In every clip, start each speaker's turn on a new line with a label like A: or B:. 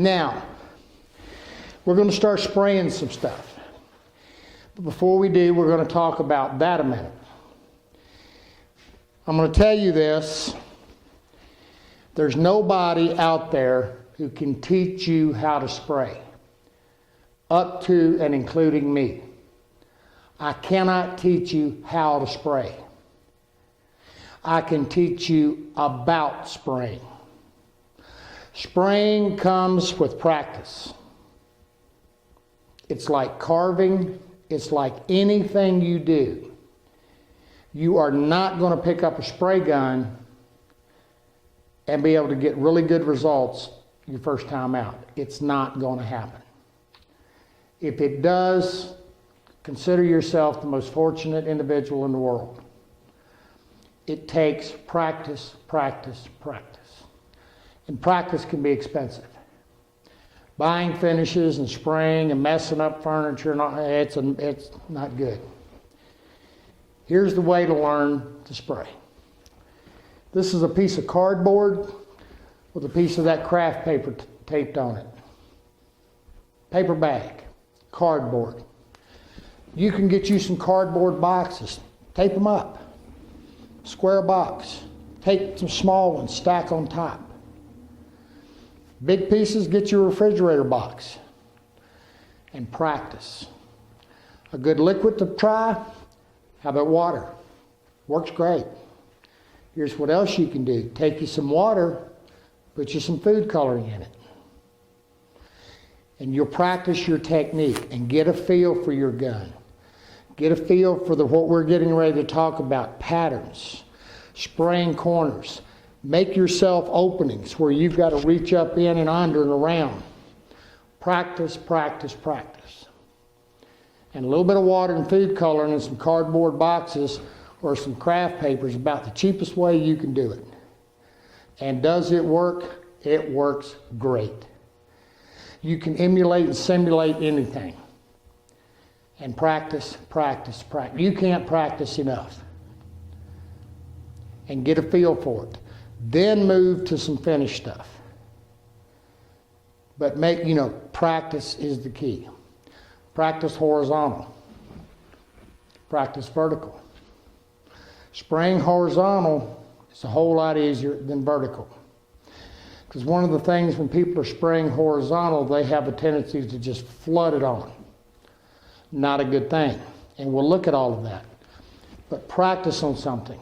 A: Now, we're going to start spraying some stuff. But before we do, we're going to talk about that a minute. I'm going to tell you this. There's nobody out there who can teach you how to spray, up to and including me. I cannot teach you how to spray. I can teach you about spraying. Spraying comes with practice. It's like carving. It's like anything you do. You are not going to pick up a spray gun and be able to get really good results your first time out. It's not going to happen. If it does, consider yourself the most fortunate individual in the world. It takes practice, practice, practice. And practice can be expensive. Buying finishes and spraying and messing up furniture, it's not good. Here's the way to learn to spray. This is a piece of cardboard with a piece of that craft paper taped on it. Paper bag, cardboard. You can get you some cardboard boxes. Tape them up. Square box. Take some small ones, stack on top. Big pieces, get your refrigerator box. And practice. A good liquid to try, how about water? Works great. Here's what else you can do. Take you some water, put you some food coloring in it. And you'll practice your technique and get a feel for your gun. Get a feel for what we're getting ready to talk about, patterns, spraying corners. Make yourself openings where you've got to reach up in and under and around. Practice, practice, practice. And a little bit of water and food coloring and some cardboard boxes or some craft paper is about the cheapest way you can do it. And does it work? It works great. You can emulate and simulate anything. And practice, practice, practice. You can't practice enough. And get a feel for it. Then move to some finished stuff. But practice is the key. Practice horizontal. Practice vertical. Spraying horizontal is a whole lot easier than vertical. Because one of the things when people are spraying horizontal, they have a tendency to just flood it on. Not a good thing. And we'll look at all of that. But practice on something.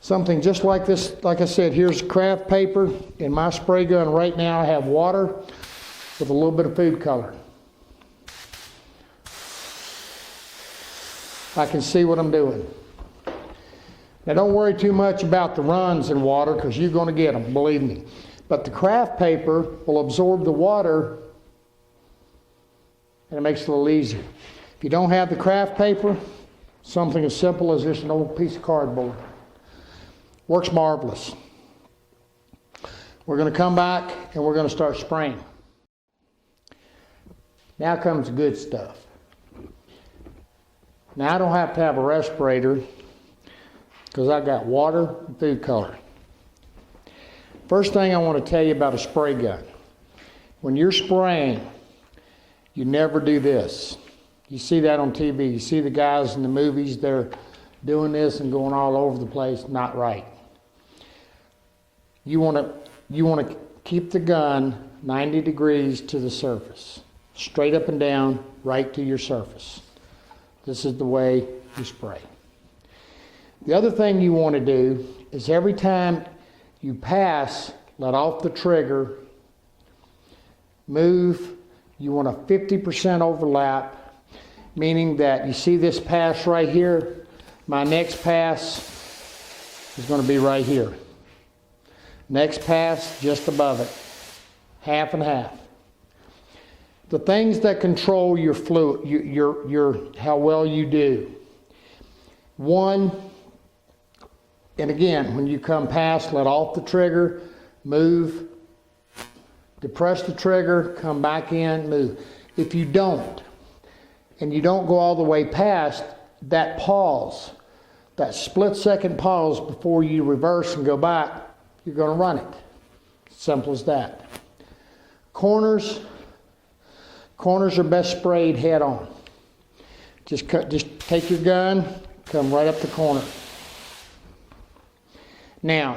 A: Something just like this, like I said, here's craft paper. In my spray gun right now I have water with a little bit of food color. I can see what I'm doing. Now don't worry too much about the runs in water because you're going to get them, believe me. But the craft paper will absorb the water and it makes it a little easier. If you don't have the craft paper, something as simple as just an old piece of cardboard. Works marvelous. We're going to come back and we're going to start spraying. Now comes the good stuff. Now I don't have to have a respirator because I got water and food color. First thing I want to tell you about a spray gun. When you're spraying, you never do this. You see that on TV. You see the guys in the movies, they're doing this and going all over the place. Not right. You want to keep the gun 90 degrees to the surface. Straight up and down, right to your surface. This is the way you spray. The other thing you want to do is every time you pass, let off the trigger, move. You want a 50% overlap, meaning that you see this pass right here, my next pass is going to be right here. Next pass, just above it. Half and half. The things that control your fluid, your how well you do. One, and again, when you come past, let off the trigger, move, depress the trigger, come back in, move. If you don't, and you don't go all the way past, that pause, that split-second pause before you reverse and go back, you're going to run it. Simple as that. Corners are best sprayed head on. Just take your gun, come right up the corner. Now,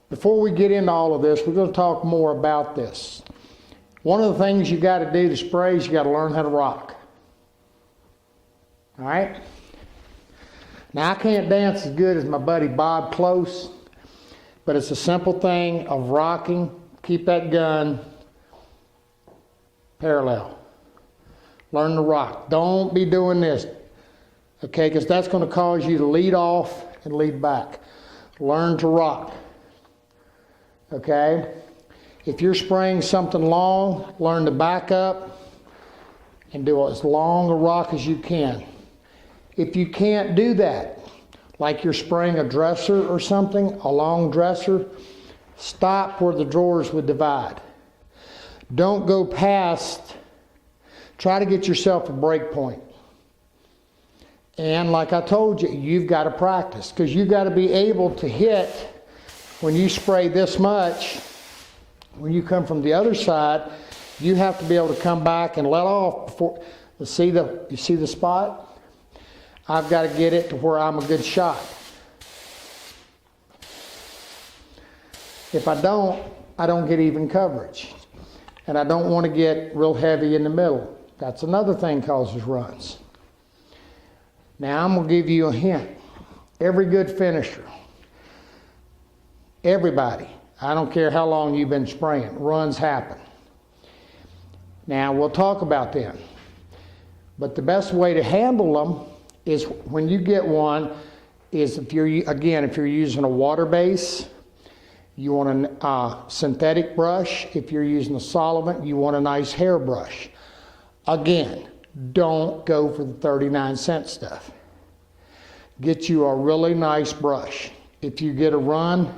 A: before we get into all of this, we're going to talk more about this. One of the things you got to do to spray is you got to learn how to rock. All right? Now, I can't dance as good as my buddy Bob Close, but it's a simple thing of rocking. Keep that gun parallel. Learn to rock. Don't be doing this, okay, because that's going to cause you to lead off and lead back. Learn to rock, okay? If you're spraying something long, learn to back up and do as long a rock as you can. If you can't do that, like you're spraying a dresser or something, a long dresser, stop where the drawers would divide. Don't go past. Try to get yourself a break point. And like I told you, you've got to practice, because you've got to be able to hit when you spray this much. When you come from the other side, you have to be able to come back and let off before. You see the spot? I've got to get it to where I'm a good shot. If I don't get even coverage. And I don't want to get real heavy in the middle. That's another thing causes runs. Now I'm going to give you a hint. Every good finisher, everybody, I don't care how long you've been spraying, runs happen. Now we'll talk about them. But the best way to handle them is when you get one, is if you're using a water base, you want a synthetic brush. If you're using a solvent, you want a nice hair brush. Again, don't go for the 39-cent stuff. Get you a really nice brush. If you get a run,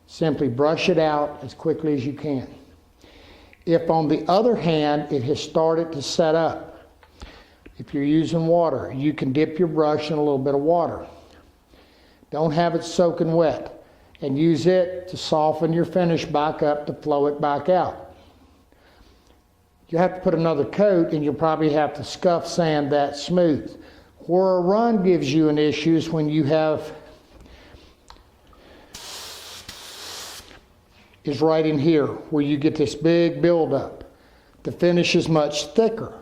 A: simply brush it out as quickly as you can. If on the other hand, it has started to set up, if you're using water, you can dip your brush in a little bit of water. Don't have it soaking wet, and use it to soften your finish back up to flow it back out. You have to put another coat, and you'll probably have to scuff sand that smooth. Where a run gives you an issue is when you have, is right in here, where you get this big buildup. The finish is much thicker.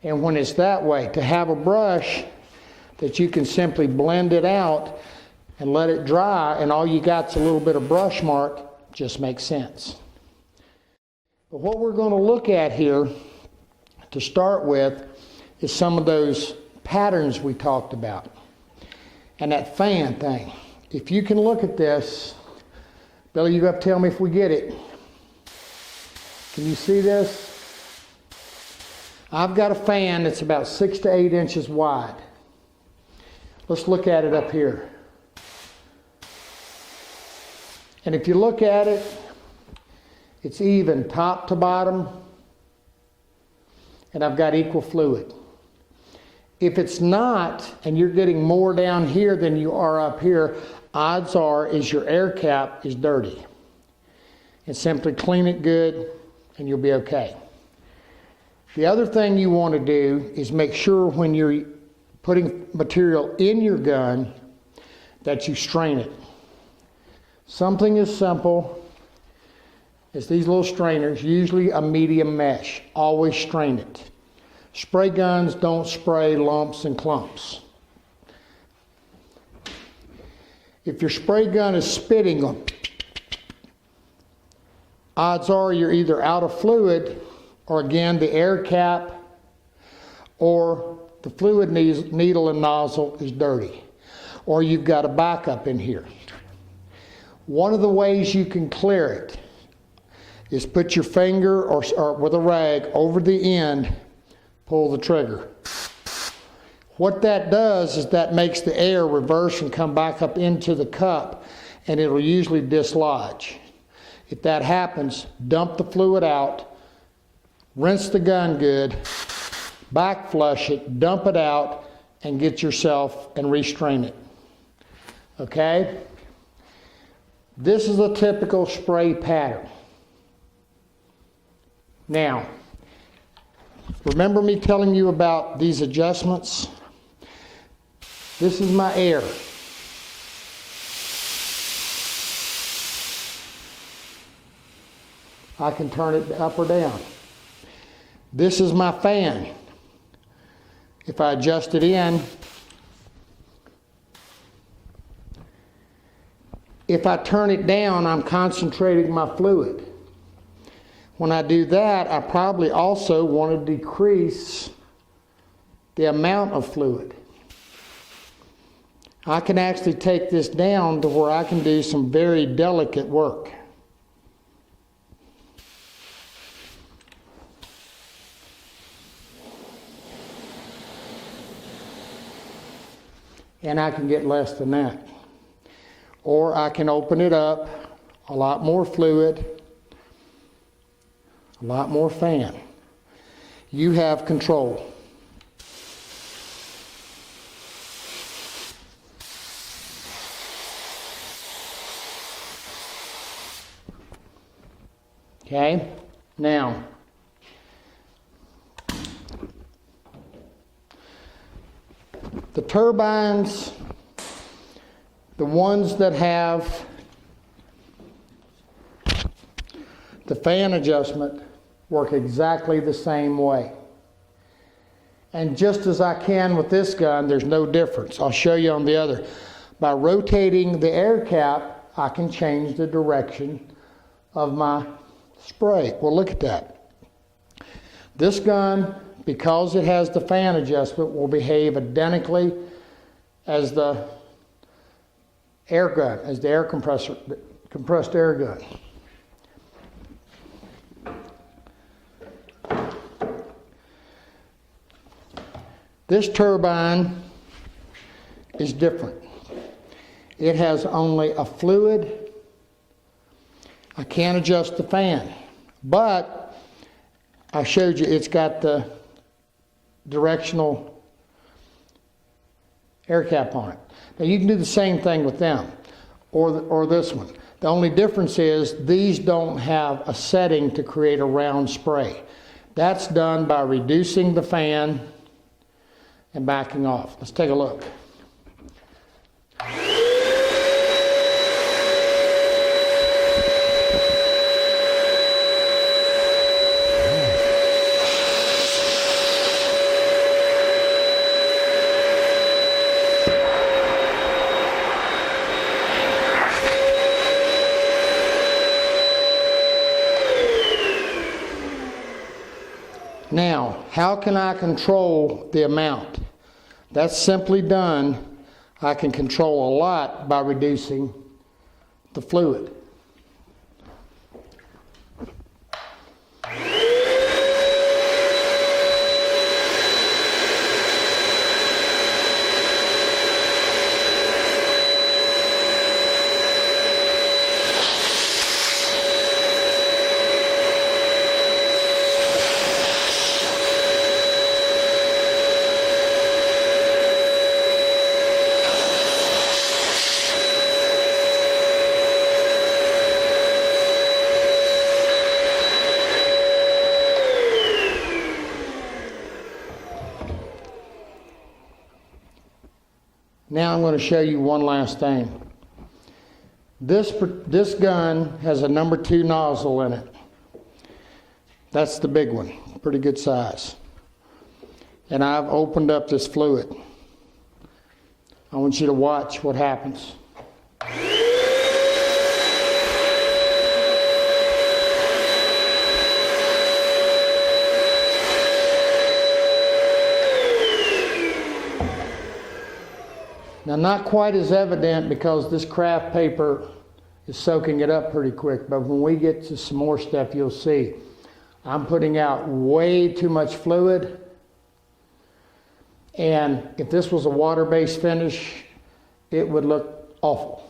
A: And when it's that way, to have a brush that you can simply blend it out and let it dry, and all you got's a little bit of brush mark, just makes sense. But what we're going to look at here to start with is some of those patterns we talked about. And that fan thing. If you can look at this, Billy, you have to tell me if we get it. Can you see this? I've got a fan that's about 6 to 8 inches wide. Let's look at it up here. And if you look at it, it's even top to bottom, and I've got equal fluid. If it's not, and you're getting more down here than you are up here, odds are is your air cap is dirty. And simply clean it good, and you'll be okay. The other thing you want to do is make sure when you're putting material in your gun that you strain it. Something as simple as these little strainers, usually a medium mesh. Always strain it. Spray guns don't spray lumps and clumps. If your spray gun is spitting, odds are you're either out of fluid, or again, the air cap, or the fluid needle and nozzle is dirty, or you've got a backup in here. One of the ways you can clear it is put your finger or with a rag over the end, pull the trigger. What that does is that makes the air reverse and come back up into the cup, and it'll usually dislodge. If that happens, dump the fluid out, rinse the gun good, back flush it, dump it out, and get yourself and restrain it. Okay? This is a typical spray pattern. Now, remember me telling you about these adjustments? This is my air. I can turn it up or down. This is my fan. If I adjust it in, if I turn it down, I'm concentrating my fluid. When I do that, I probably also want to decrease the amount of fluid. I can actually take this down to where I can do some very delicate work. And I can get less than that. Or I can open it up, a lot more fluid, a lot more fan. You have control. Okay, now, the turbines, the ones that have the fan adjustment, work exactly the same way. And just as I can with this gun, there's no difference. I'll show you on the other. By rotating the air cap, I can change the direction of my spray. Well, look at that. This gun, because it has the fan adjustment, will behave identically as the air gun, as the air compressed air gun. This turbine is different. It has only a fluid. I can't adjust the fan, but I showed you it's got the directional air cap on it. Now you can do the same thing with them, or this one. The only difference is these don't have a setting to create a round spray. That's done by reducing the fan and backing off. Let's take a look. Now, how can I control the amount? That's simply done. I can control a lot by reducing the fluid. Now I'm going to show you one last thing. This gun has a number 2 nozzle in it. That's the big one, pretty good size. And I've opened up this fluid. I want you to watch what happens. Now, not quite as evident because this craft paper is soaking it up pretty quick, but when we get to some more stuff, you'll see. I'm putting out way too much fluid, and if this was a water-based finish, it would look awful.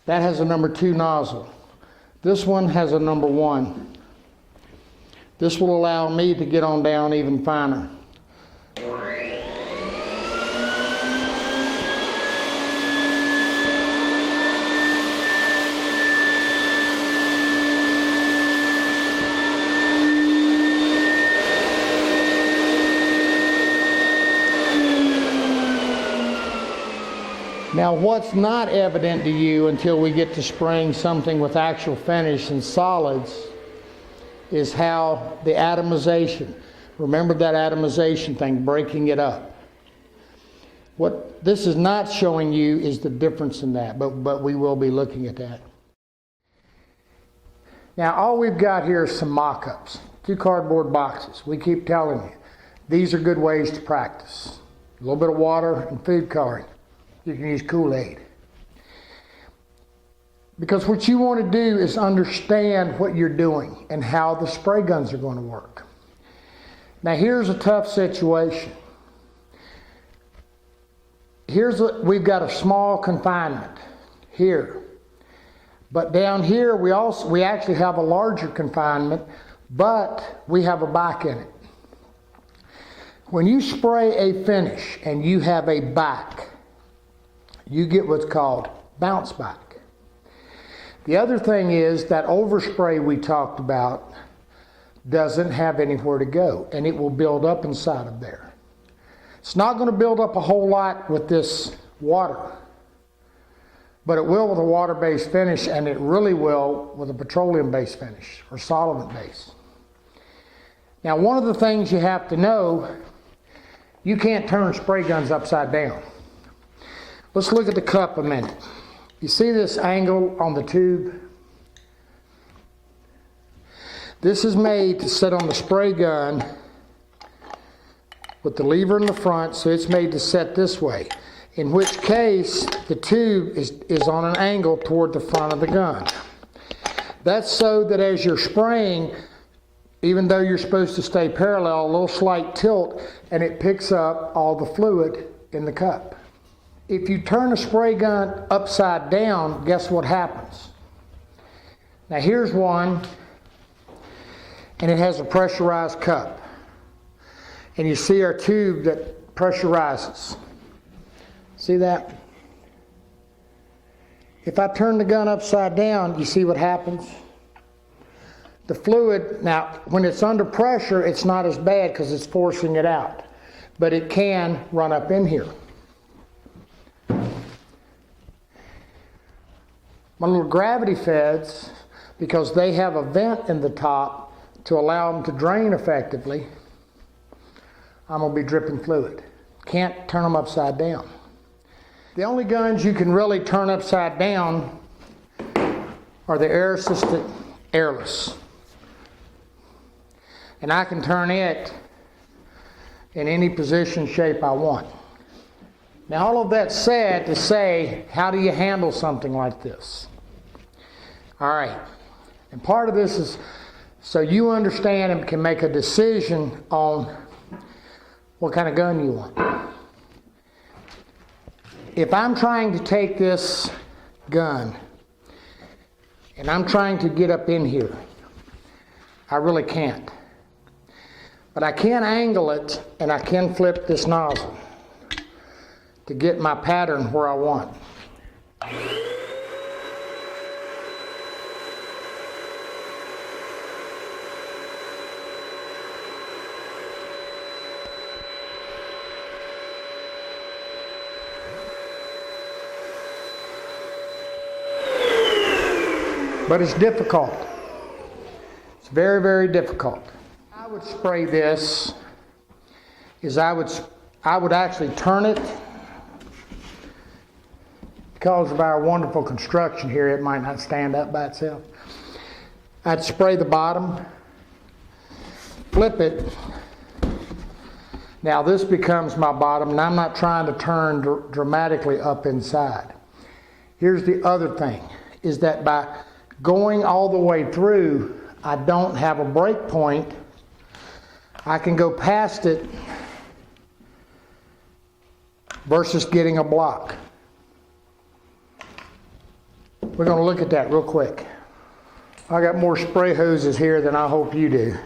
A: That has a number 2 nozzle. This one has a number 1. This will allow me to get on down even finer. Now, what's not evident to you until we get to spraying something with actual finish and solids is how the atomization, remember that atomization thing, breaking it up. What this is not showing you is the difference in that, but we will be looking at that. Now, all we've got here is some mock-ups, 2 cardboard boxes. We keep telling you, these are good ways to practice. A little bit of water and food coloring. You can use Kool-Aid. Because what you want to do is understand what you're doing and how the spray guns are going to work. Now, here's a tough situation. We've got a small confinement here. But down here, we actually have a larger confinement, but we have a back in it. When you spray a finish and you have a back, you get what's called bounce back. The other thing is that overspray we talked about doesn't have anywhere to go, and it will build up inside of there. It's not going to build up a whole lot with this water, but it will with a water-based finish, and it really will with a petroleum-based finish or solvent-based. Now, one of the things you have to know, you can't turn spray guns upside down. Let's look at the cup a minute. You see this angle on the tube? This is made to sit on the spray gun with the lever in the front, so it's made to set this way. In which case, the tube is on an angle toward the front of the gun. That's so that as you're spraying, even though you're supposed to stay parallel, a little slight tilt, and it picks up all the fluid in the cup. If you turn a spray gun upside down, guess what happens? Now here's one, and it has a pressurized cup. And you see our tube that pressurizes. See that? If I turn the gun upside down, you see what happens? The fluid, now when it's under pressure, it's not as bad because it's forcing it out. But it can run up in here. My little gravity feds, because they have a vent in the top to allow them to drain effectively, I'm going to be dripping fluid. Can't turn them upside down. The only guns you can really turn upside down are the air-assisted airless. And I can turn it in any position, shape I want. Now, all of that said to say, how do you handle something like this? All right. And part of this is so you understand and can make a decision on what kind of gun you want. If I'm trying to take this gun and I'm trying to get up in here, I really can't. But I can angle it and I can flip this nozzle to get my pattern where I want. But it's difficult. It's very, very difficult. I would spray this is I would actually turn it. Because of our wonderful construction here, it might not stand up by itself. I'd spray the bottom, flip it. Now this becomes my bottom, and I'm not trying to turn dramatically up inside. Here's the other thing, is that by going all the way through, I don't have a break point. I can go past it versus getting a block. We're going to look at that real quick. I got more spray hoses here than I hope you do.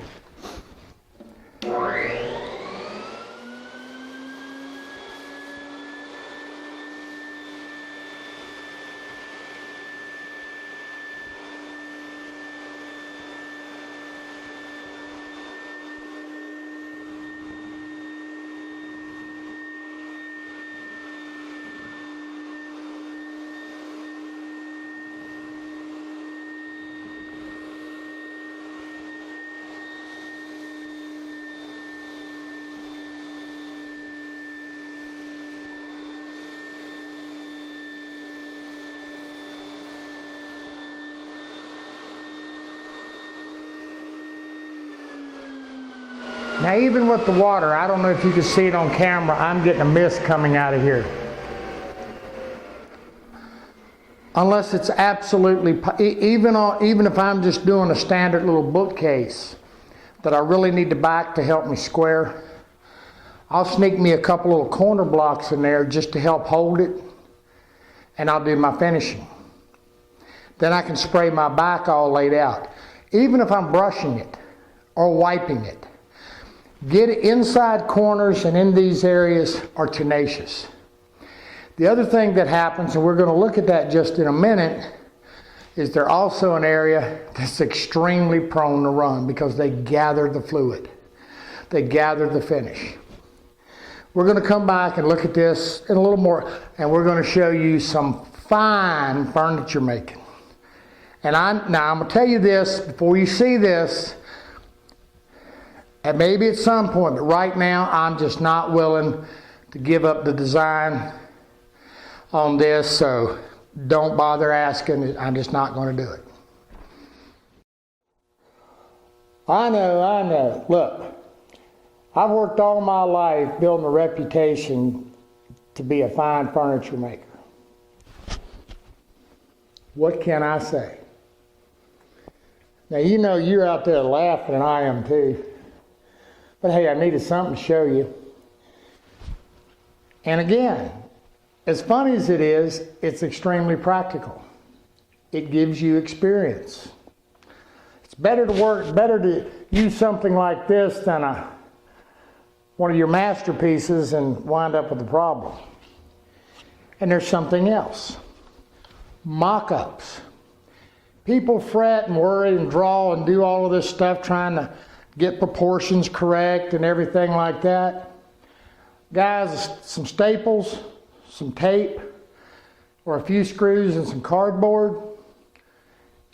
A: Now even with the water, I don't know if you can see it on camera, I'm getting a mist coming out of here. Unless it's absolutely, even if I'm just doing a standard little bookcase that I really need the back to help me square, I'll sneak me a couple little corner blocks in there just to help hold it, and I'll do my finishing. Then I can spray my back all laid out. Even if I'm brushing it or wiping it, get inside corners and in these areas are tenacious. The other thing that happens, and we're going to look at that just in a minute, is they're also an area that's extremely prone to run because they gather the fluid. They gather the finish. We're going to come back and look at this in a little more, and we're going to show you some fine furniture making. And I'm going to tell you this before you see this, and maybe at some point, but right now I'm just not willing to give up the design on this, so don't bother asking. I'm just not going to do it. I know. Look, I've worked all my life building a reputation to be a fine furniture maker. What can I say? Now, you know you're out there laughing, and I am too. But hey, I needed something to show you. And again, as funny as it is, it's extremely practical. It gives you experience. It's better to use something like this than one of your masterpieces and wind up with a problem. And there's something else. Mock-ups. People fret and worry and draw and do all of this stuff trying to get proportions correct and everything like that. Guys, some staples, some tape, or a few screws and some cardboard.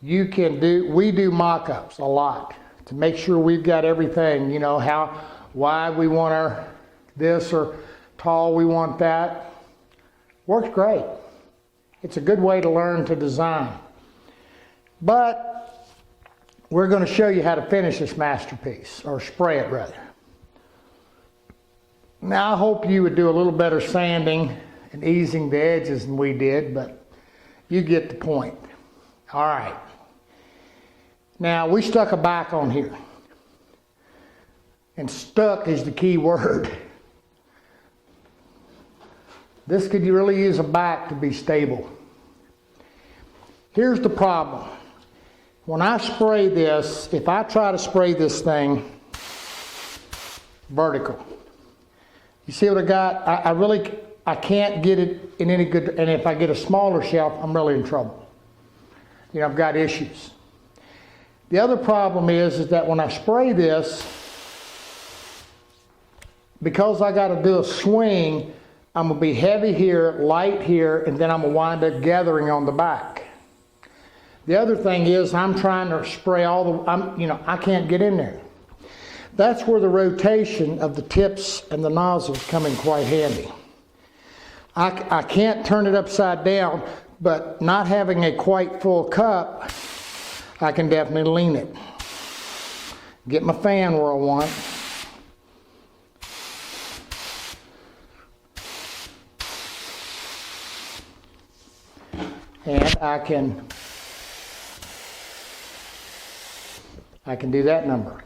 A: We do mock-ups a lot to make sure we've got everything, you know, how wide we want our this or tall we want that. Works great. It's a good way to learn to design. But we're going to show you how to finish this masterpiece, or spray it rather. Now I hope you would do a little better sanding and easing the edges than we did, but you get the point. All right. Now we stuck a back on here. And stuck is the key word. This could really use a back to be stable. Here's the problem. When I spray this, if I try to spray this thing vertical, you see what I got? I can't get it in any good, and if I get a smaller shelf, I'm really in trouble. You know, I've got issues. The other problem is that when I spray this, because I got to do a swing, I'm going to be heavy here, light here, and then I'm going to wind up gathering on the back. The other thing is I'm trying to spray I can't get in there. That's where the rotation of the tips and the nozzles come in quite handy. I can't turn it upside down, but not having a quite full cup, I can definitely lean it. Get my fan where I want. And I can do that number.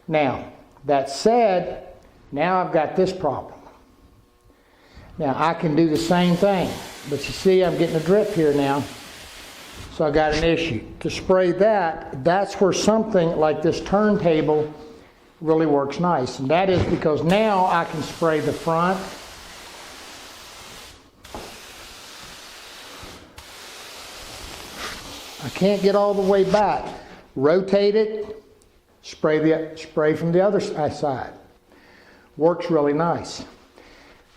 A: Now, that said, now I've got this problem. Now I can do the same thing, but you see I'm getting a drip here now, so I got an issue. To spray that's where something like this turntable really works nice, and that is because now I can spray the front, I can't get all the way back. Rotate it, spray from the other side. Works really nice.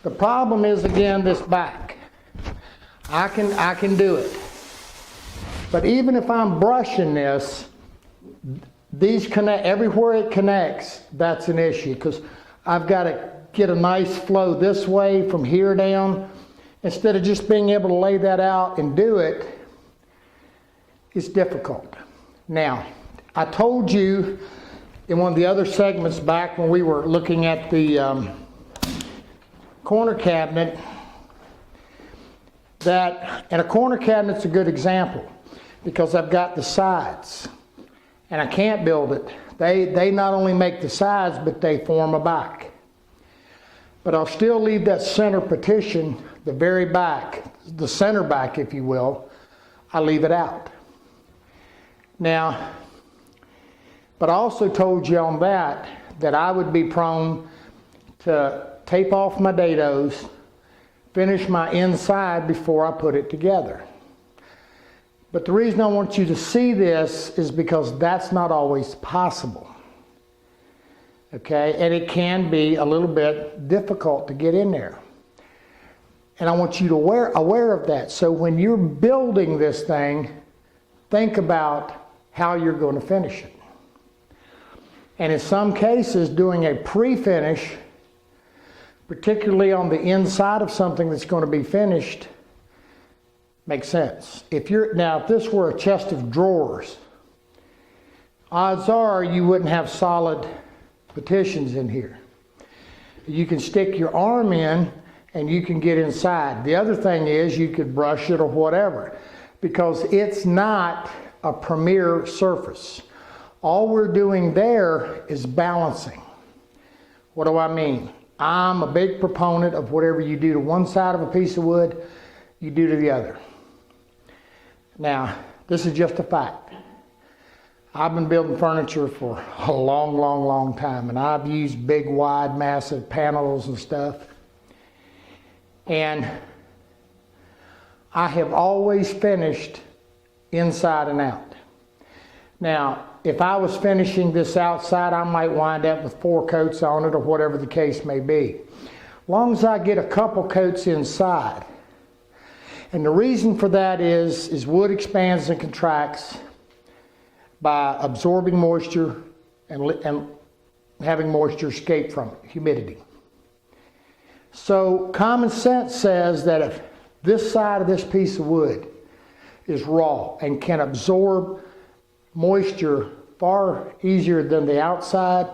A: The problem is, again, this back. I can do it. But even if I'm brushing this, these connect, everywhere it connects, that's an issue, because I've got to get a nice flow this way from here down. Instead of just being able to lay that out and do it, it's difficult. Now, I told you in one of the other segments back when we were looking at the corner cabinet, and a corner cabinet's a good example because I've got the sides and I can't build it. They not only make the sides, but they form a back. But I'll still leave that center partition, the very back, the center back, if you will, I leave it out. Now, but I also told you on that I would be prone to tape off my dados, finish my inside before I put it together. But the reason I want you to see this is because that's not always possible. Okay, and it can be a little bit difficult to get in there. And I want you to aware of that. So when you're building this thing, think about how you're going to finish it. And in some cases, doing a pre-finish, particularly on the inside of something that's going to be finished, makes sense. If this were a chest of drawers, odds are you wouldn't have solid partitions in here. You can stick your arm in and you can get inside. The other thing is you could brush it or whatever, because it's not a premier surface. All we're doing there is balancing. What do I mean? I'm a big proponent of whatever you do to one side of a piece of wood, you do to the other. Now, this is just a fact. I've been building furniture for a long time, and I've used big, wide, massive panels and stuff. And I have always finished inside and out. Now, if I was finishing this outside, I might wind up with 4 coats on it or whatever the case may be. As long as I get a couple coats inside. And the reason for that is wood expands and contracts by absorbing moisture and having moisture escape from it, humidity. So common sense says that if this side of this piece of wood is raw and can absorb moisture far easier than the outside,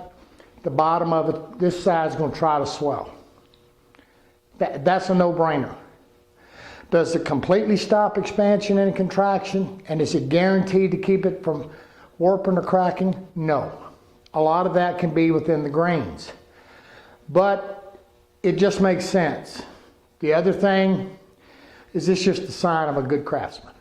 A: the bottom of it, this side is going to try to swell. That's a no-brainer. Does it completely stop expansion and contraction? And is it guaranteed to keep it from warping or cracking? No. A lot of that can be within the grains. But it just makes sense. The other thing is this just a sign of a good craftsman.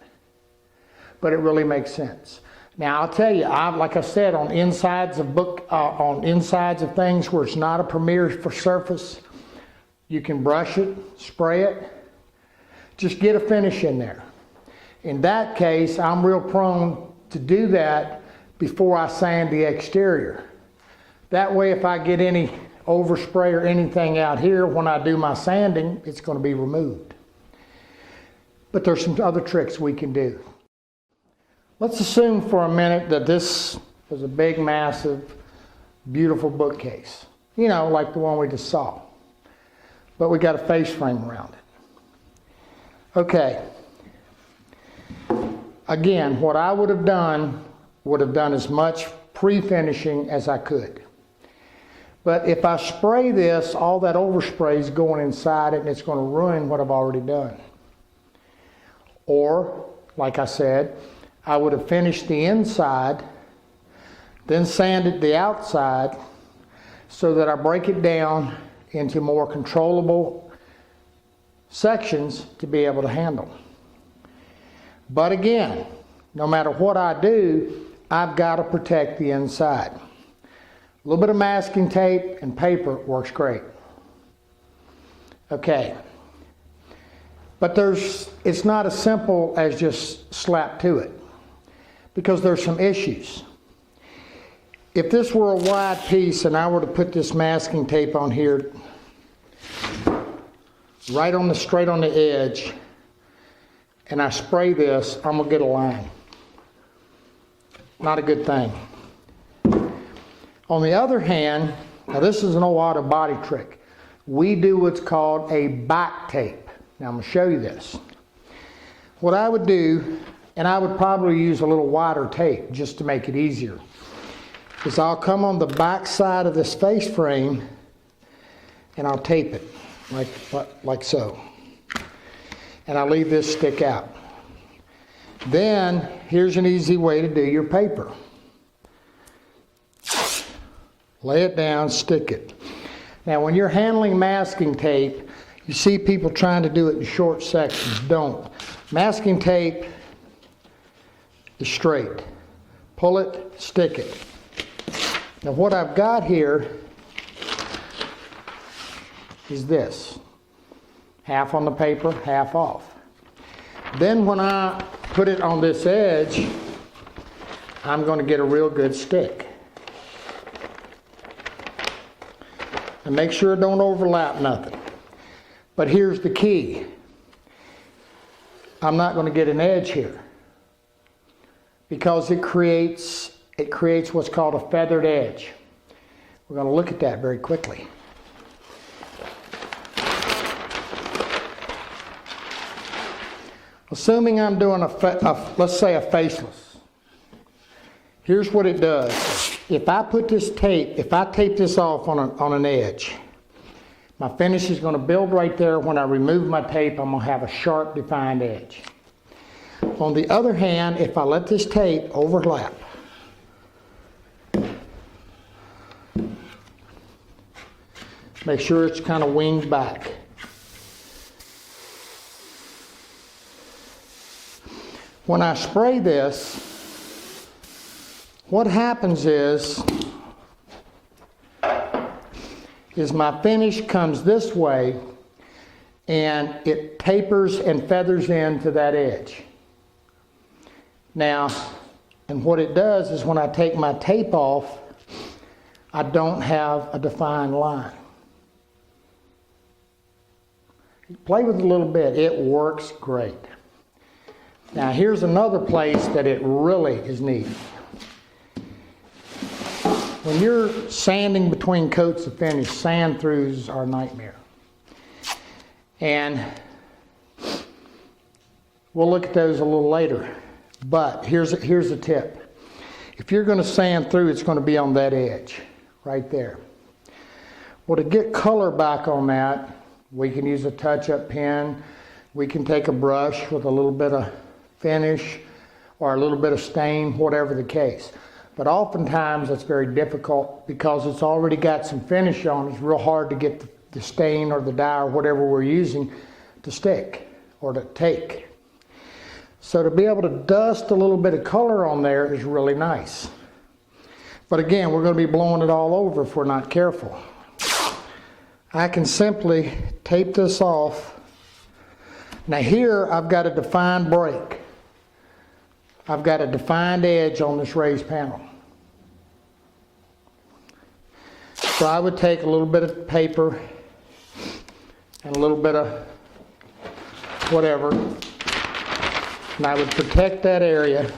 A: But it really makes sense. Now I'll tell you, like I said, on insides of things where it's not a premier surface, you can brush it, spray it, just get a finish in there. In that case, I'm real prone to do that before I sand the exterior. That way, if I get any overspray or anything out here, when I do my sanding, it's going to be removed. But there's some other tricks we can do. Let's assume for a minute that this was a big, massive, beautiful bookcase. You know, like the one we just saw. But we got a face frame around it. Okay. Again, what I would have done as much pre-finishing as I could. But if I spray this, all that overspray is going inside it and it's going to ruin what I've already done. Or, like I said, I would have finished the inside, then sanded the outside so that I break it down into more controllable sections to be able to handle. But again, no matter what I do, I've got to protect the inside. A little bit of masking tape and paper works great. Okay. But it's not as simple as just slap to it, because there's some issues. If this were a wide piece and I were to put this masking tape on here, straight on the edge, and I spray this, I'm gonna get a line. Not a good thing. On the other hand, now this is an old auto body trick. We do what's called a back tape. Now I'm gonna show you this. What I would do, and I would probably use a little wider tape just to make it easier. is I'll come on the back side of this face frame and I'll tape it like so. And I'll leave this stick out. Then here's an easy way to do your paper. Lay it down, stick it. Now when you're handling masking tape, you see people trying to do it in short sections. Don't. Masking tape is straight. Pull it, stick it. Now what I've got here is this. Half on the paper, half off. Then when I put it on this edge, I'm going to get a real good stick. And make sure it don't overlap nothing. But here's the key. I'm not going to get an edge here, because it creates what's called a feathered edge. We're going to look at that very quickly. Assuming I'm doing let's say a faceless. Here's what it does. If I tape this off on an edge, my finish is going to build right there. When I remove my tape, I'm going to have a sharp, defined edge. On the other hand, if I let this tape overlap, make sure it's kind of winged back. When I spray this, what happens is my finish comes this way and it tapers and feathers into that edge. Now, and what it does is when I take my tape off, I don't have a defined line. Play with it a little bit, it works great. Now here's another place that it really is neat. When you're sanding between coats of finish, sand throughs are a nightmare. And we'll look at those a little later. But here's a tip. If you're going to sand through, it's going to be on that edge, right there. Well, to get color back on that, we can use a touch-up pen. We can take a brush with a little bit of finish or a little bit of stain, whatever the case. But oftentimes that's very difficult because it's already got some finish on it. It's real hard to get the stain or the dye or whatever we're using to stick or to take. So to be able to dust a little bit of color on there is really nice. But again, we're going to be blowing it all over if we're not careful. I can simply tape this off. Now here I've got a defined break. I've got a defined edge on this raised panel. So I would take a little bit of paper and a little bit of whatever, and I would protect that area,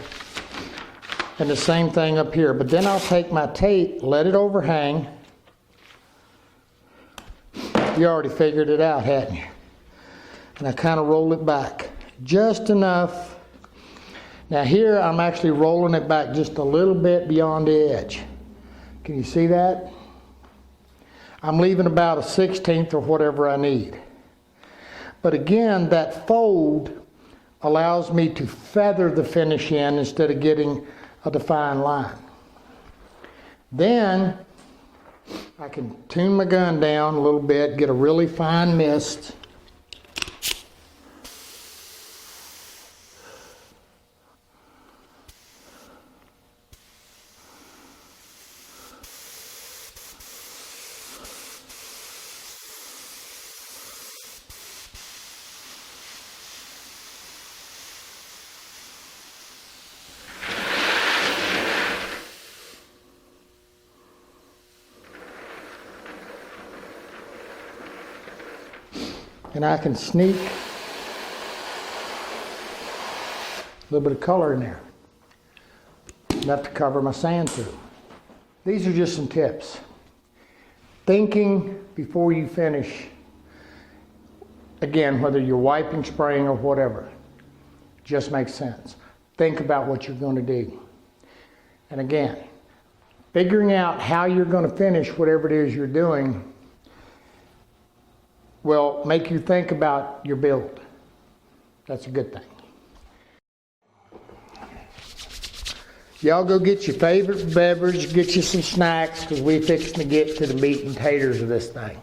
A: and the same thing up here. But then I'll take my tape, let it overhang. You already figured it out, hadn't you? And I kind of roll it back just enough. Now here I'm actually rolling it back just a little bit beyond the edge. Can you see that? I'm leaving about a 1/16 or whatever I need. But again, that fold allows me to feather the finish in instead of getting a defined line. Then I can tune my gun down a little bit, get a really fine mist. And I can sneak a little bit of color in there, enough to cover my sand through. These are just some tips. Thinking before you finish, again, whether you're wiping, spraying, or whatever, just makes sense. Think about what you're going to do. And again, figuring out how you're going to finish whatever it is you're doing will make you think about your build. That's a good thing. Y'all go get your favorite beverage, get you some snacks, because we're fixing to get to the meat and taters of this thing.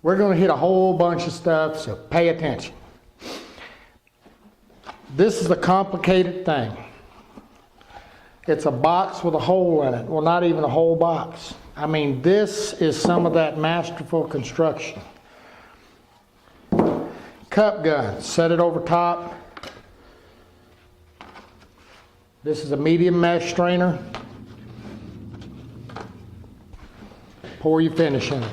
A: We're going to hit a whole bunch of stuff, so pay attention. This is a complicated thing. It's a box with a hole in it. Well, not even a whole box. I mean, this is some of that masterful construction. Cup gun, set it over top. This is a medium mesh strainer. Pour your finish in it.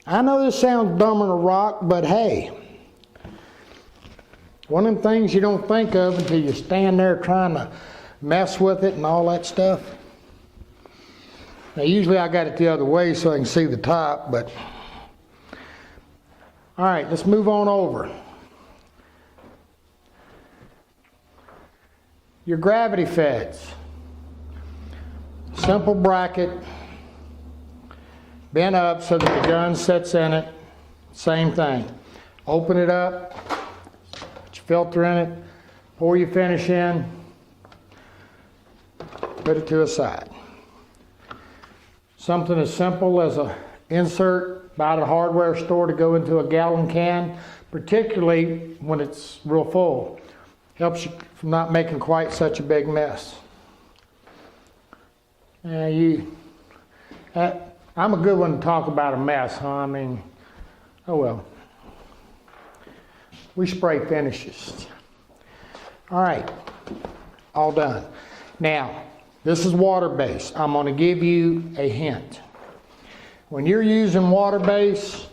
A: I know this sounds dumber than a rock, but hey, one of them things you don't think of until you stand there trying to mess with it and all that stuff. Now usually I got it the other way so I can see the top, but all right, let's move on over. Your gravity feds. Simple bracket, bent up so that the gun sits in it. Same thing. Open it up, put your filter in it, pour your finish in, put it to a side. Something as simple as an insert by the hardware store to go into a gallon can, particularly when it's real full, helps you from not making quite such a big mess. I'm a good one to talk about a mess, huh? I mean, oh well. We spray finishes. All right, all done. Now, this is water-based. I'm going to give you a hint. When you're using water-based,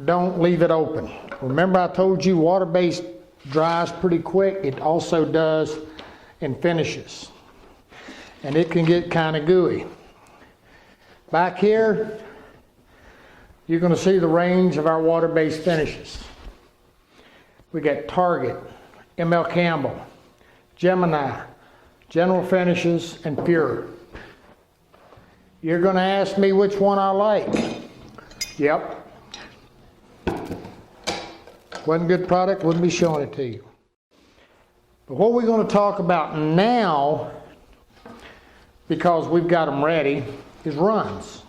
A: don't leave it open. Remember I told you water-based dries pretty quick. It also does in finishes. And it can get kind of gooey. Back here, you're going to see the range of our water-based finishes. We got Target, ML Campbell, Gemini, General Finishes, and Pure. You're going to ask me which one I like. Yep. Wasn't a good product, wouldn't be showing it to you. But what we're going to talk about now, because we've got them ready, is runs.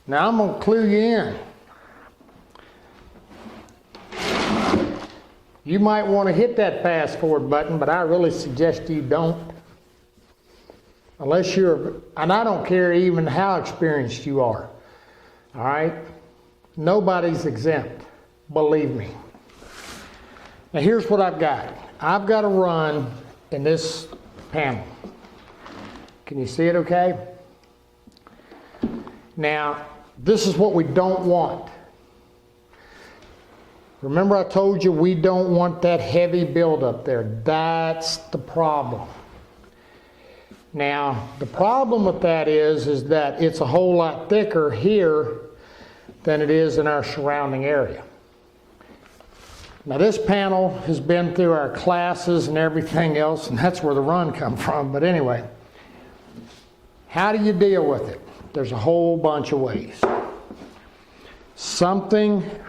A: Now I'm going to clue you in. You might want to hit that fast forward button, but I really suggest you don't. Unless you're, and I don't care even how experienced you are. All right? Nobody's exempt, believe me. Now here's what I've got. I've got a run in this panel. Can you see it okay? Now, this is what we don't want. Remember I told you we don't want that heavy buildup there. That's the problem. Now, the problem with that is that it's a whole lot thicker here than it is in our surrounding area. Now this panel has been through our classes and everything else, and that's where the run comes from. But anyway, how do you deal with it? There's a whole bunch of ways.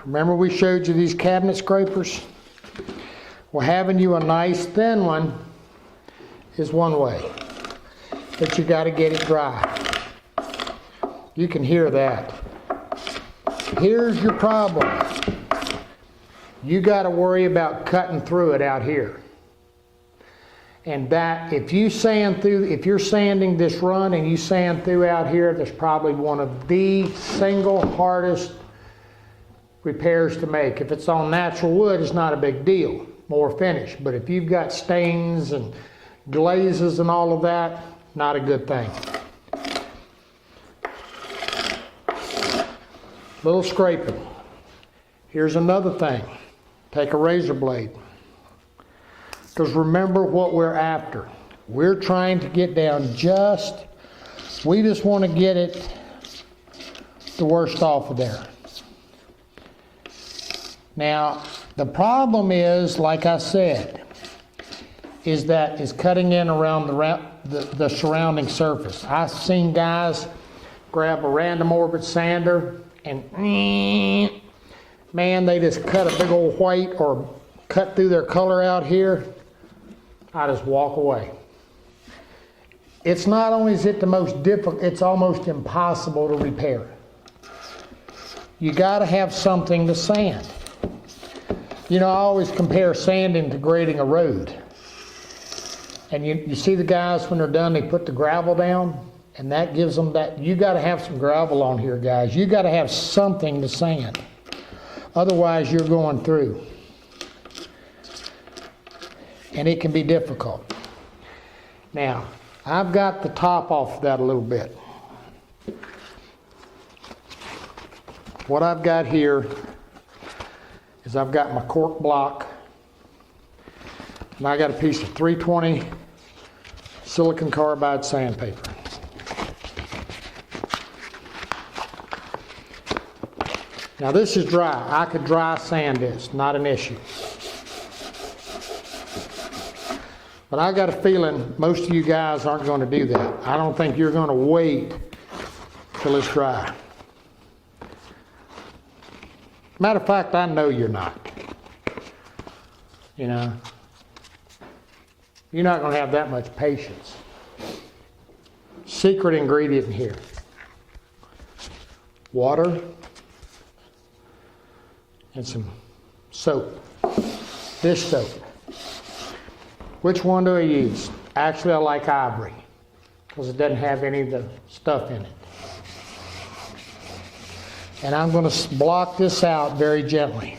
A: Remember we showed you these cabinet scrapers? Well, having you a nice thin one is one way. But you got to get it dry. You can hear that. Here's your problem. You got to worry about cutting through it out here. And that, if you're sanding this run and you sand through out here, that's probably one of the single hardest repairs to make. If it's on natural wood, it's not a big deal, more finish. But if you've got stains and glazes and all of that, not a good thing. Little scraping. Here's another thing. Take a razor blade. Because remember what we're after. We're trying to get down we just want to get it the worst off of there. Now, the problem is, like I said, is that it's cutting in around the surrounding surface. I've seen guys grab a random orbit sander and man, they just cut a big old white or cut through their color out here. I just walk away. It's not only is it the most difficult, it's almost impossible to repair. You got to have something to sand. You know, I always compare sanding to grading a road. And you see the guys when they're done, they put the gravel down, and that gives them that. You got to have some gravel on here, guys. You got to have something to sand. Otherwise, you're going through. And it can be difficult. Now, I've got the top off of that a little bit. What I've got here is I've got my cork block, and I got a piece of 320 silicon carbide sandpaper. Now this is dry. I could dry sand this, not an issue. But I got a feeling most of you guys aren't going to do that. I don't think you're going to wait till it's dry. Matter of fact, I know you're not. You know, you're not going to have that much patience. Secret ingredient here. Water and some soap. Dish soap. Which one do I use? Actually, I like Ivory because it doesn't have any of the stuff in it. And I'm going to block this out very gently.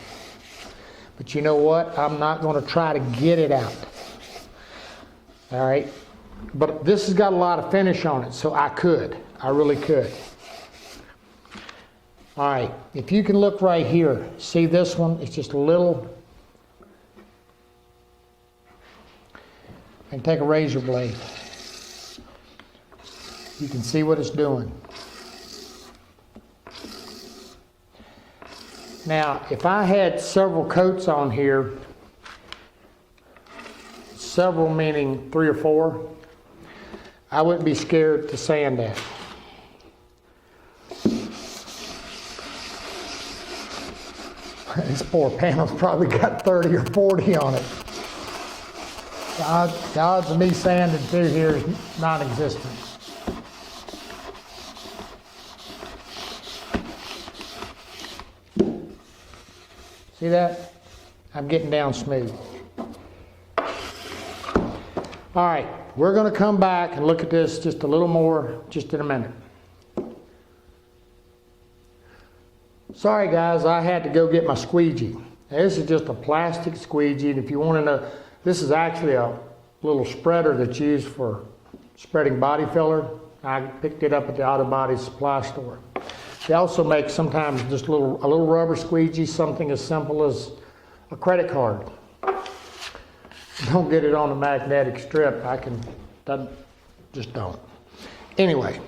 A: But you know what? I'm not going to try to get it out. All right? But this has got a lot of finish on it, so I really could. All right, if you can look right here, see this one? It's just a little. And take a razor blade. You can see what it's doing. Now, if I had several coats on here, several meaning 3 or 4, I wouldn't be scared to sand that. This poor panel's probably got 30 or 40 on it. The odds of me sanding through here is non-existent. See that? I'm getting down smooth. All right, we're going to come back and look at this just a little more just in a minute. Sorry guys, I had to go get my squeegee. Now, this is just a plastic squeegee, and if you want to know, this is actually a little spreader that's used for spreading body filler. I picked it up at the Auto Body supply store. They also make sometimes just a little rubber squeegee, something as simple as a credit card. Don't get it on a magnetic strip. Just don't. Anyway,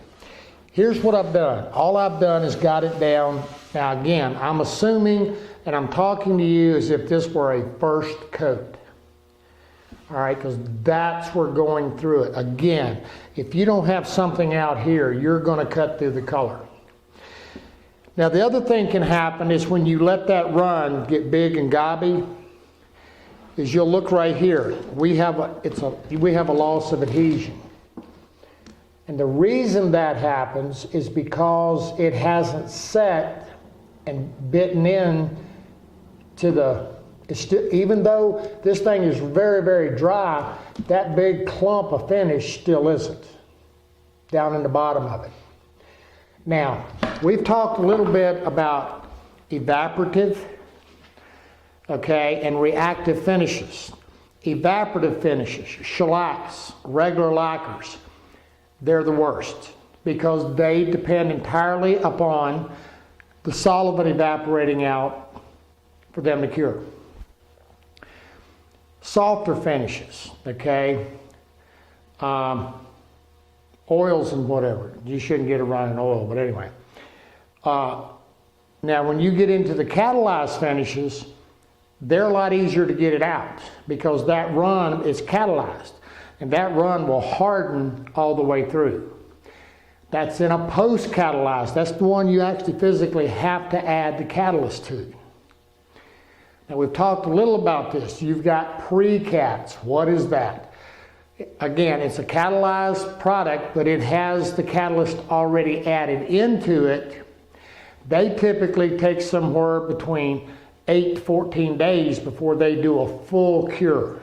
A: here's what I've done. All I've done is got it down. Now again, I'm assuming, and I'm talking to you as if this were a first coat. All right, because that's where going through it. Again, if you don't have something out here, you're going to cut through the color. Now the other thing can happen is when you let that run get big and gobby, is you'll look right here. We have a loss of adhesion. And the reason that happens is because it hasn't set and bitten in to the, even though this thing is very, very dry, that big clump of finish still isn't down in the bottom of it. Now, we've talked a little bit about evaporative, okay, and reactive finishes. Evaporative finishes, shellacs, regular lacquers, they're the worst because they depend entirely upon the solvent evaporating out for them to cure. Softer finishes, okay, oils and whatever. You shouldn't get around in oil, but anyway. Now when you get into the catalyzed finishes, they're a lot easier to get it out because that run is catalyzed, and that run will harden all the way through. That's in a post-catalyzed. That's the one you actually physically have to add the catalyst to. Now, we've talked a little about this. You've got pre-cats. What is that? Again, it's a catalyzed product, but it has the catalyst already added into it. They typically take somewhere between 8 to 14 days before they do a full cure.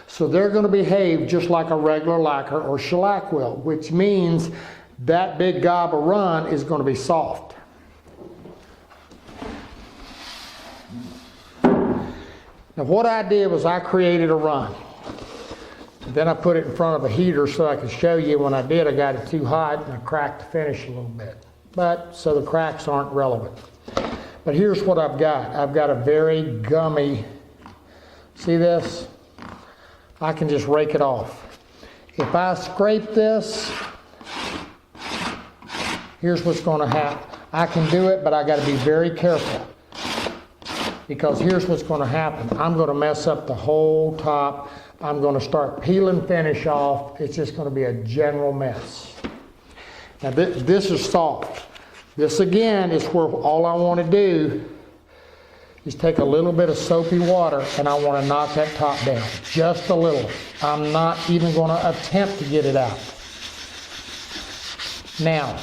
A: So they're going to behave just like a regular lacquer or shellac will, which means that big gob of run is going to be soft. Now what I did was I created a run. Then I put it in front of a heater so I could show you. When I did, I got it too hot and I cracked the finish a little bit. But so the cracks aren't relevant. But here's what I've got. I've got a very gummy, see this? I can just rake it off. If I scrape this, here's what's going to happen. I can do it, but I got to be very careful. Because here's what's going to happen. I'm going to mess up the whole top. I'm going to start peeling finish off. It's just going to be a general mess. Now this is soft. This again is where all I want to do is take a little bit of soapy water and I want to knock that top down. Just a little. I'm not even going to attempt to get it out. Now,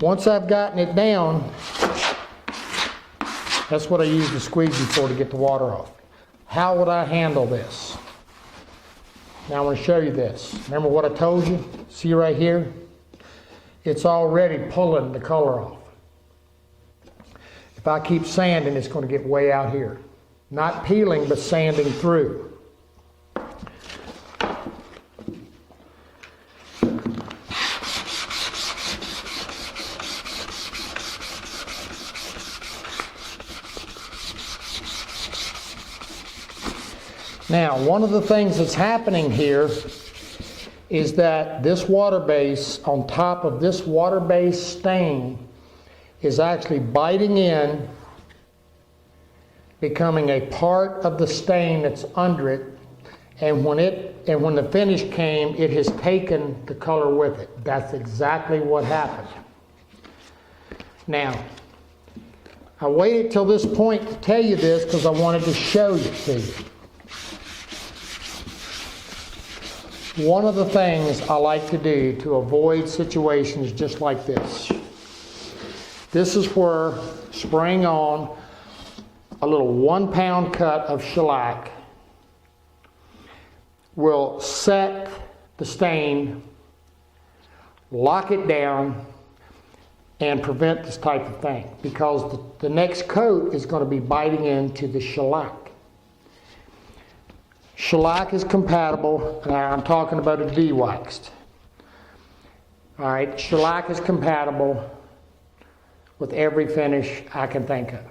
A: once I've gotten it down, that's what I use the squeegee for, to get the water off. How would I handle this? Now I want to show you this. Remember what I told you? See right here? It's already pulling the color off. If I keep sanding, it's going to get way out here. Not peeling, but sanding through. Now, one of the things that's happening here is that this water base on top of this water base stain is actually biting in, becoming a part of the stain that's under it, and when the finish came, it has taken the color with it. That's exactly what happened. Now, I waited till this point to tell you this because I wanted to show it to you. One of the things I like to do to avoid situations just like this. This is where spraying on a little 1 pound cut of shellac will set the stain, lock it down, and prevent this type of thing, because the next coat is going to be biting into the shellac. Shellac is compatible, and I'm talking about a de-waxed. All right, shellac is compatible with every finish I can think of.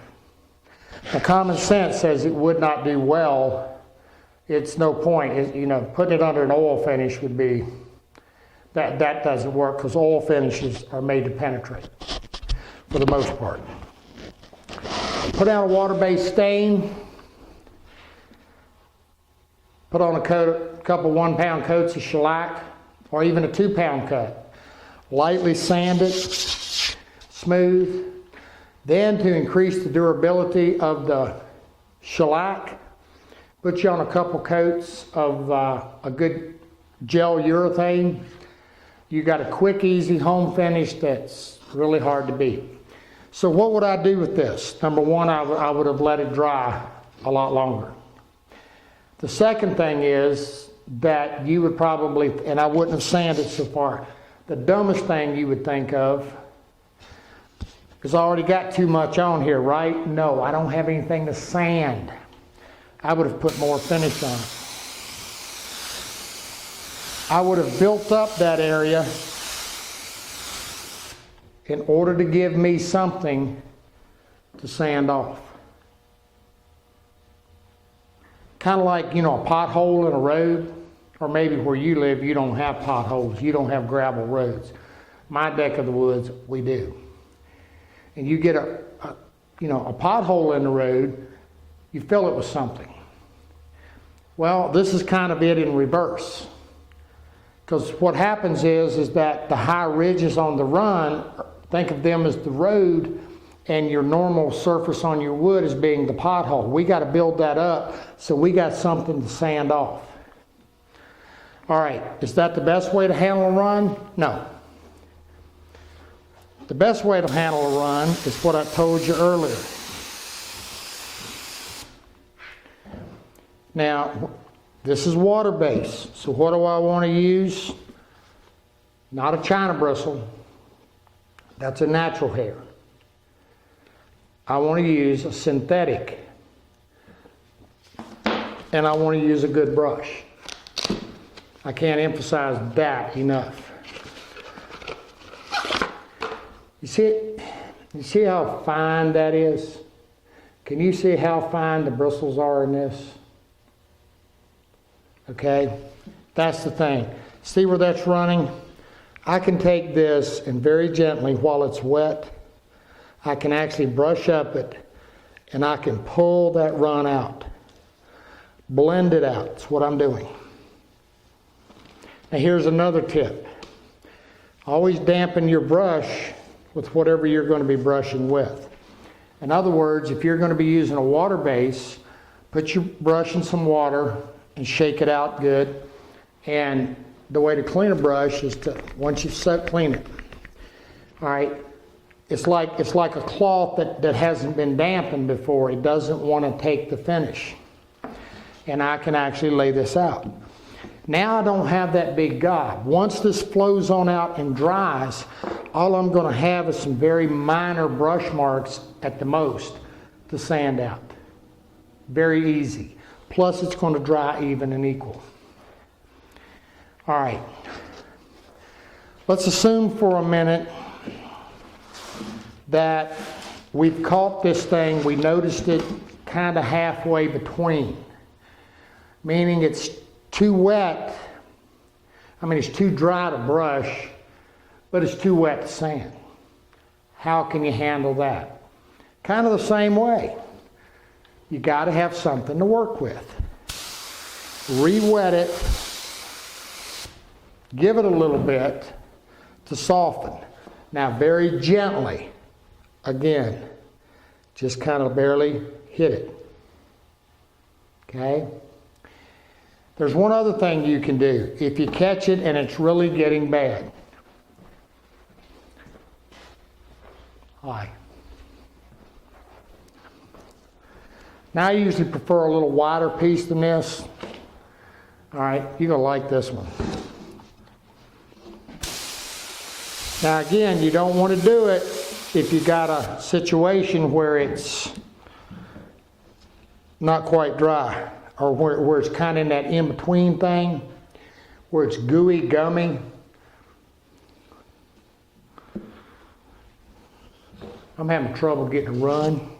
A: Now, common sense says it would not do well. It's no point. Putting it under an oil finish would be, that doesn't work, because oil finishes are made to penetrate for the most part. Put down a water-based stain. Put on a couple 1 pound coats of shellac, or even a 2 pound cut. Lightly sand it, smooth. Then, to increase the durability of the shellac, put you on a couple coats of a good gel urethane. You got a quick, easy home finish that's really hard to beat. So what would I do with this? Number one, I would have let it dry a lot longer. The second thing is that you would probably, and I wouldn't have sanded so far, the dumbest thing you would think of is I already got too much on here, right? No, I don't have anything to sand. I would have put more finish on it. I would have built up that area in order to give me something to sand off. Kind of like, a pothole in a road, or maybe where you live, you don't have potholes, you don't have gravel roads. My neck of the woods, we do. And you get a pothole in the road, you fill it with something. Well, this is kind of it in reverse. Because what happens is that the high ridges on the run, think of them as the road, and your normal surface on your wood as being the pothole. We got to build that up so we got something to sand off. All right, is that the best way to handle a run? No. The best way to handle a run is what I told you earlier. Now, this is water-based, so what do I want to use? Not a China bristle. That's a natural hair. I want to use a synthetic, and I want to use a good brush. I can't emphasize that enough. You see it? You see how fine that is? Can you see how fine the bristles are in this? Okay, that's the thing. See where that's running? I can take this and very gently, while it's wet, I can actually brush up it and I can pull that run out. Blend it out. That's what I'm doing. Now here's another tip. Always dampen your brush with whatever you're going to be brushing with. In other words, if you're going to be using a water base, put your brush in some water and shake it out good. And the way to clean a brush is to, once you've soaked, clean it. All right. It's like a cloth that hasn't been dampened before. It doesn't want to take the finish. And I can actually lay this out. Now I don't have that big gob. Once this flows on out and dries, all I'm going to have is some very minor brush marks at the most to sand out. Very easy. Plus it's going to dry even and equal. All right. Let's assume for a minute that we've caught this thing, we noticed it kind of halfway between. Meaning it's too wet, it's too dry to brush, but it's too wet to sand. How can you handle that? Kind of the same way. You got to have something to work with. Re-wet it, give it a little bit to soften. Now very gently, again, just kind of barely hit it. Okay? There's one other thing you can do. If you catch it and it's really getting bad. Hi. Now I usually prefer a little wider piece than this. All right, you're going to like this one. Now again, you don't want to do it if you got a situation where it's not quite dry, or where it's kind of in that in-between thing, where it's gooey, gummy. I'm having trouble getting a run.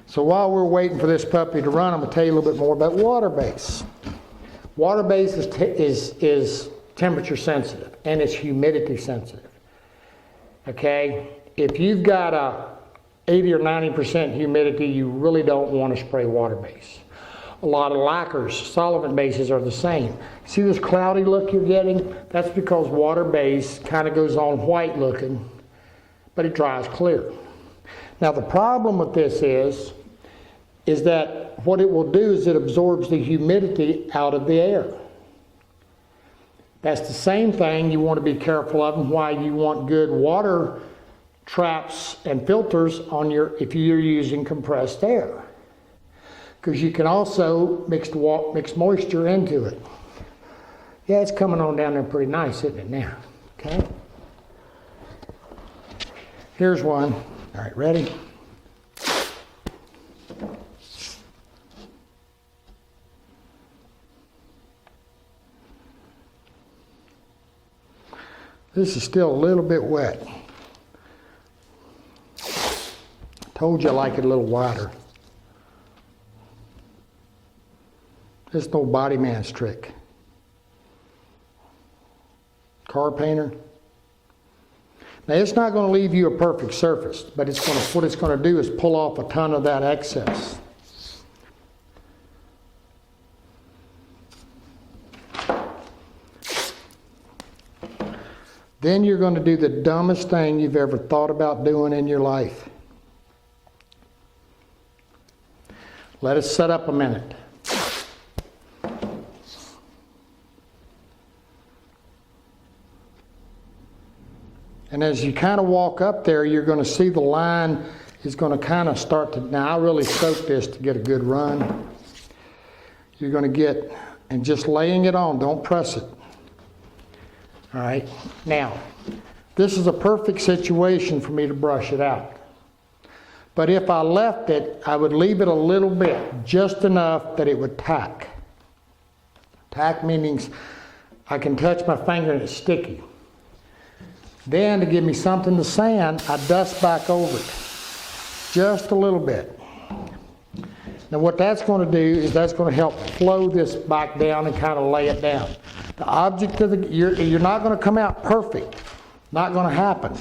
A: So while we're waiting for this puppy to run, I'm going to tell you a little bit more about water base. Water base is temperature sensitive and it's humidity sensitive. Okay? If you've got a 80 or 90% humidity, you really don't want to spray water base. A lot of lacquers, solvent bases are the same. See this cloudy look you're getting? That's because water base kind of goes on white looking, but it dries clear. Now the problem with this is that what it will do is it absorbs the humidity out of the air. That's the same thing you want to be careful of, and why you want good water traps and filters on if you're using compressed air, because you can also mix moisture into it. Yeah, it's coming on down there pretty nice, isn't it now? Okay. Here's one. All right, ready? This is still a little bit wet. Told you I like it a little wider. It's no body man's trick. Car painter. Now it's not going to leave you a perfect surface, but what it's going to do is pull off a ton of that excess. Then you're going to do the dumbest thing you've ever thought about doing in your life. Let it set up a minute. And as you kind of walk up there, you're going to see the line is going to kind of start to, now I really soak this to get a good run. You're going to get, and just laying it on, don't press it. All right, now, this is a perfect situation for me to brush it out. But if I left it, I would leave it a little bit, just enough that it would tack. Tack meaning I can touch my finger and it's sticky. Then to give me something to sand, I dust back over it, just a little bit. Now what that's going to do is that's going to help flow this back down and kind of lay it down. The object of you're not going to come out perfect, not going to happen.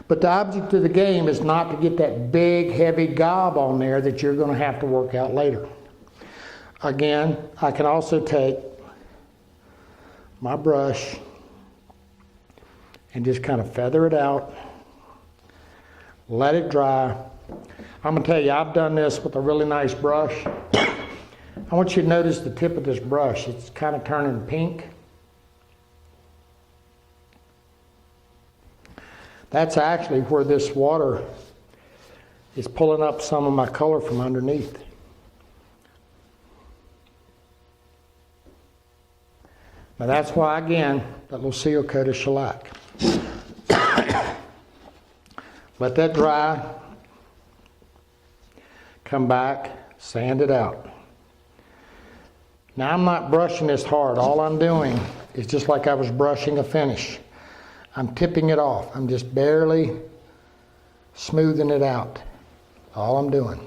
A: But the object of the game is not to get that big, heavy gob on there that you're going to have to work out later. Again, I can also take my brush and just kind of feather it out, let it dry. I'm going to tell you, I've done this with a really nice brush. I want you to notice the tip of this brush. It's kind of turning pink. That's actually where this water is pulling up some of my color from underneath. Now that's why, again, that little seal coat of shellac. Let that dry. Come back, sand it out. Now I'm not brushing this hard. All I'm doing is just like I was brushing a finish. I'm tipping it off. I'm just barely smoothing it out. All I'm doing.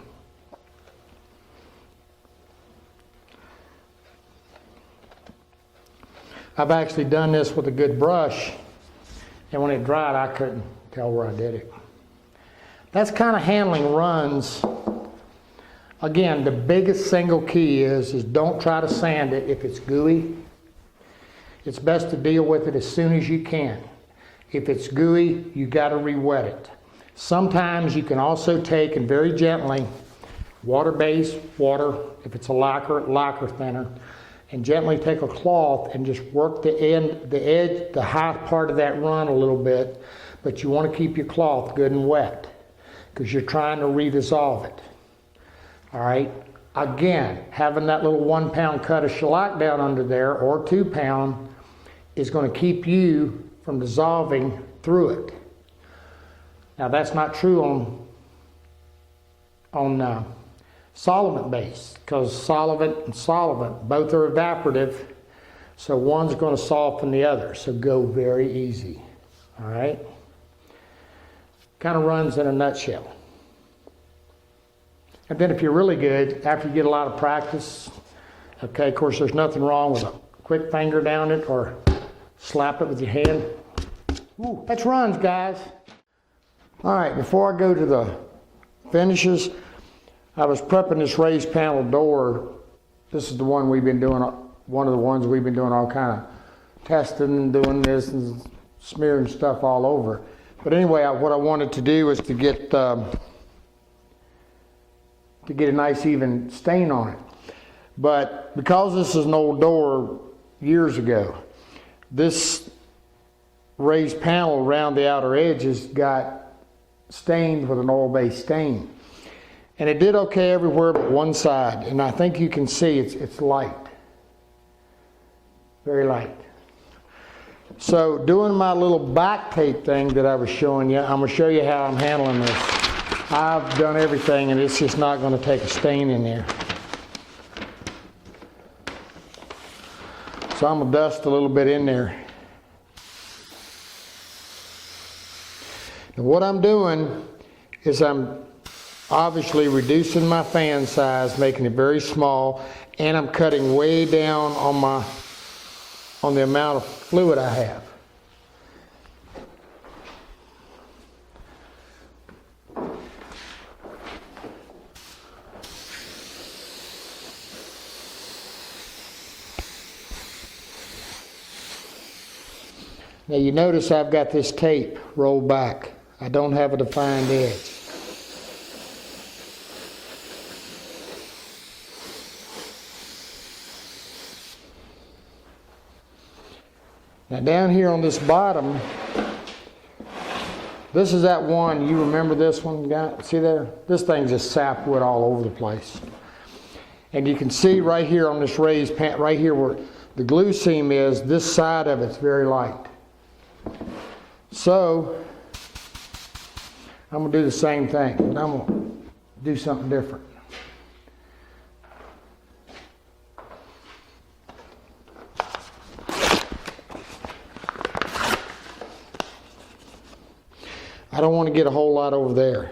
A: I've actually done this with a good brush, and when it dried, I couldn't tell where I did it. That's kind of handling runs. Again, the biggest single key is don't try to sand it if it's gooey. It's best to deal with it as soon as you can. If it's gooey, you got to re-wet it. Sometimes you can also take and very gently, water-based water, if it's a lacquer thinner, and gently take a cloth and just work the edge, the high part of that run a little bit, but you want to keep your cloth good and wet because you're trying to redissolve it. All right, again, having that little 1 pound cut of shellac down under there, or 2 pound, is going to keep you from dissolving through it. Now that's not true on solvent base, because solvent and solvent, both are evaporative, so one's going to soften the other, so go very easy. All right, kind of runs in a nutshell. And then if you're really good, after you get a lot of practice, okay, of course there's nothing wrong with a quick finger down it or slap it with your hand. Ooh, that's runs, guys. All right, before I go to the finishes, I was prepping this raised panel door. This is the one we've been doing, one of the ones we've been doing all kind of testing and doing this and smearing stuff all over. But anyway, what I wanted to do was to get a nice even stain on it. But because this is an old door years ago, this raised panel around the outer edges got stained with an oil-based stain. And it did okay everywhere but one side. And I think you can see it's light. Very light. So doing my little back tape thing that I was showing you, I'm going to show you how I'm handling this. I've done everything and it's just not going to take a stain in there. So I'm going to dust a little bit in there. And what I'm doing is I'm obviously reducing my fan size, making it very small, and I'm cutting way down on the amount of fluid I have. Now you notice I've got this tape rolled back. I don't have a defined edge. Now down here on this bottom, this is that one, you remember this one? See there? This thing's just sapwood all over the place. And you can see right here on this raised pan, right here where the glue seam is, this side of it's very light. So, I'm going to do the same thing, but I'm going to do something different. I don't want to get a whole lot over there,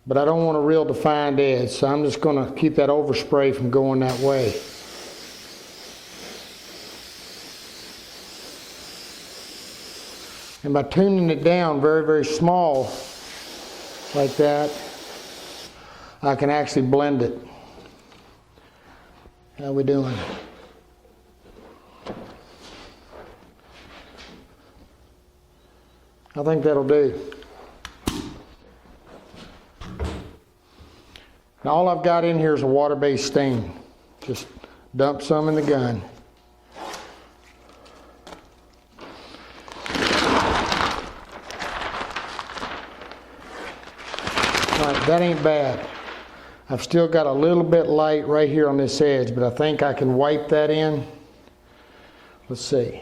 A: but I don't want a real defined edge, so I'm just going to keep that overspray from going that way. And by tuning it down very, very small, like that, I can actually blend it. How we doing? I think that'll do. Now all I've got in here is a water-based stain. Just dump some in the gun. Alright, that ain't bad. I've still got a little bit light right here on this edge, but I think I can wipe that in. Let's see.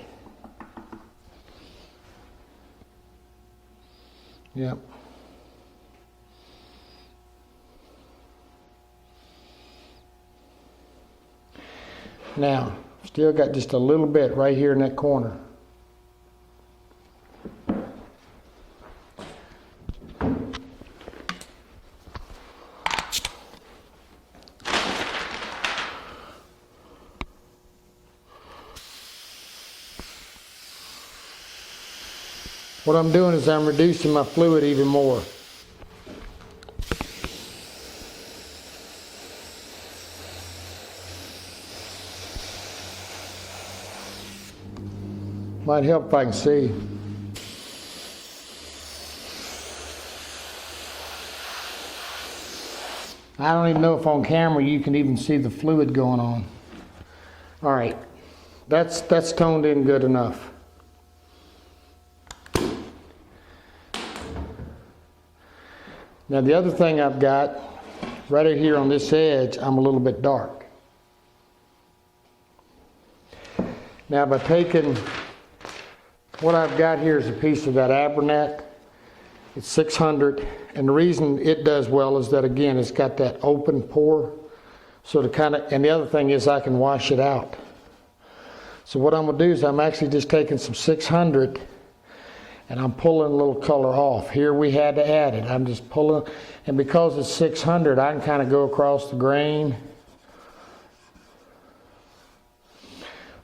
A: Yep. Now, still got just a little bit right here in that corner. What I'm doing is I'm reducing my fluid even more. Might help if I can see. I don't even know if on camera you can even see the fluid going on. All right, that's toned in good enough. Now the other thing I've got, right here on this edge, I'm a little bit dark. Now by taking, what I've got here is a piece of that Abernet. It's 600, and the reason it does well is that, again, it's got that open pore. So to kind of, and the other thing is I can wash it out. So what I'm going to do is I'm actually just taking some 600 and I'm pulling a little color off. Here we had to add it. I'm just pulling, and because it's 600, I can kind of go across the grain.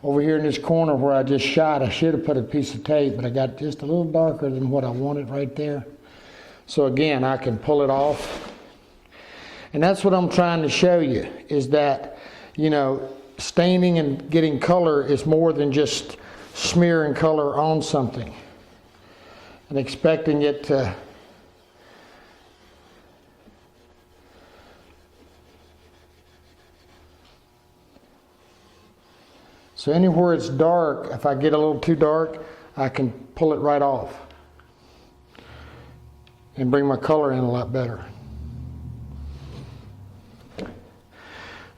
A: Over here in this corner where I just shot, I should have put a piece of tape, but I got just a little darker than what I wanted right there. So again, I can pull it off. And that's what I'm trying to show you, is that, you know, staining and getting color is more than just smearing color on something and expecting it to so anywhere it's dark, if I get a little too dark, I can pull it right off and bring my color in a lot better.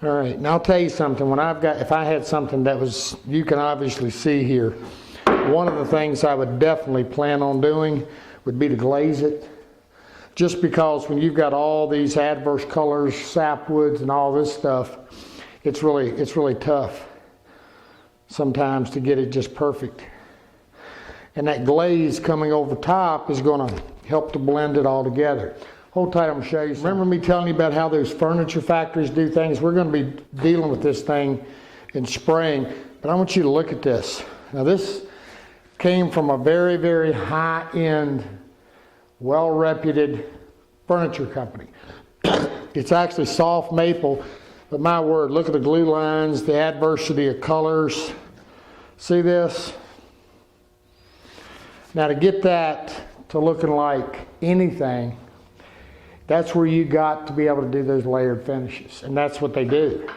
A: All right, now I'll tell you something. When if I had something that was, you can obviously see here, one of the things I would definitely plan on doing would be to glaze it. Just because when you've got all these adverse colors, sapwoods and all this stuff, it's really tough sometimes to get it just perfect. And that glaze coming over top is going to help to blend it all together. Hold tight, I'm going to show you something. Remember me telling you about how those furniture factories do things? We're going to be dealing with this thing in spraying, but I want you to look at this. Now this came from a very, very high-end, well-reputed furniture company. It's actually soft maple, but my word, look at the glue lines, the adversity of colors. See this? Now to get that to looking like anything, that's where you got to be able to do those layered finishes. And that's what they do.